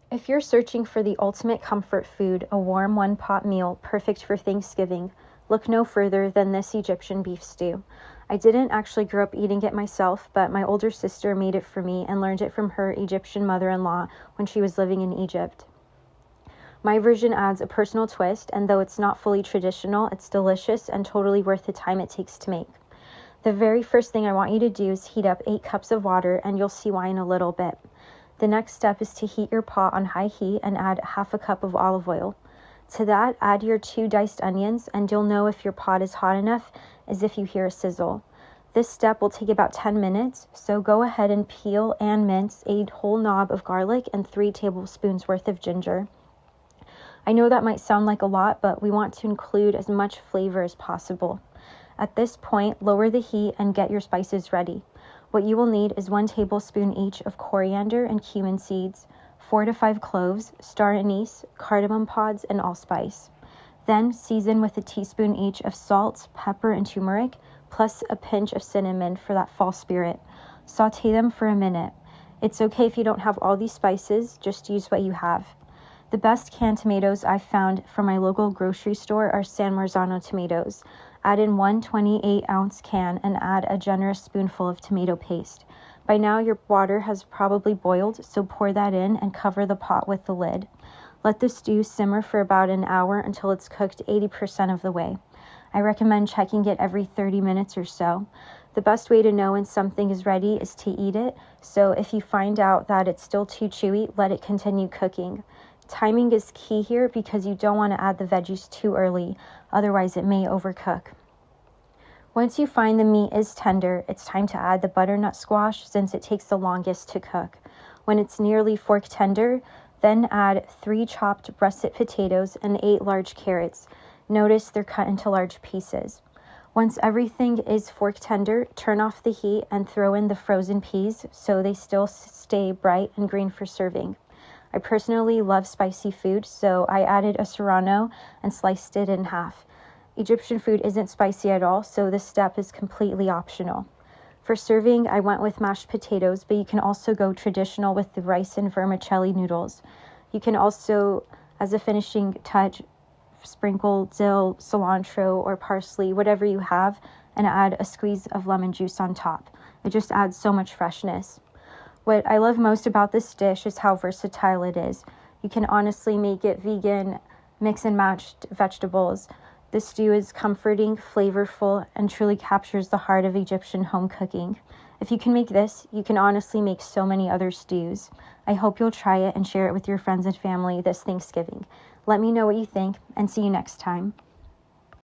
If you're searching for the ultimate comfort food, a warm one-pot meal perfect for Thanksgiving, look no further than this Egyptian beef stew. I didn't actually grow up eating it myself, but my older sister made it for me and learned it from her Egyptian mother-in-law when she was living in Egypt. My version adds a personal twist, and though it's not fully traditional, it's delicious and totally worth the time it takes to make. The very first thing I want you to do is heat up 8 cups of water, and you'll see why in a little bit. The next step is to heat your pot on high heat and add half a cup of olive oil. To that, add your 2 diced onions, and you'll know if your pot is hot enough as if you hear a sizzle. This step will take about 10 minutes, so go ahead and peel and mince a whole knob of garlic and 3 tablespoons worth of ginger. I know that might sound like a lot, but we want to include as much flavor as possible. At this point, lower the heat and get your spices ready. What you will need is 1 tablespoon each of coriander and cumin seeds, 4 to 5 cloves, star anise, cardamom pods, and allspice. Then season with a teaspoon each of salt, pepper, and turmeric, plus a pinch of cinnamon for that fall spirit. Saute them for a minute. It's okay if you don't have all these spices, just use what you have. The best canned tomatoes I've found from my local grocery store are San Marzano tomatoes. Add in 1 28-ounce can and add a generous spoonful of tomato paste. By now your water has probably boiled, so pour that in and cover the pot with the lid. Let the stew simmer for about an hour until it's cooked 80% of the way. I recommend checking it every 30 minutes or so. The best way to know when something is ready is to eat it, so if you find out that it's still too chewy, let it continue cooking. Timing is key here because you don't want to add the veggies too early, otherwise it may overcook. Once you find the meat is tender, it's time to add the butternut squash since it takes the longest to cook. When it's nearly fork tender, then add 3 chopped russet potatoes and 8 large carrots. Notice they're cut into large pieces. Once everything is fork tender, turn off the heat and throw in the frozen peas so they still stay bright and green for serving. I personally love spicy food, so I added a serrano and sliced it in half. Egyptian food isn't spicy at all, so this step is completely optional. For serving, I went with mashed potatoes, but you can also go traditional with the rice and vermicelli noodles. You can also, as a finishing touch, sprinkle dill, cilantro, or parsley, whatever you have, and add a squeeze of lemon juice on top. It just adds so much freshness. What I love most about this dish is how versatile it is. You can honestly make it vegan, mix and matched vegetables. This stew is comforting, flavorful, and truly captures the heart of Egyptian home cooking. If you can make this, you can honestly make so many other stews. I hope you'll try it and share it with your friends and family this Thanksgiving. Let me know what you think, and see you next time.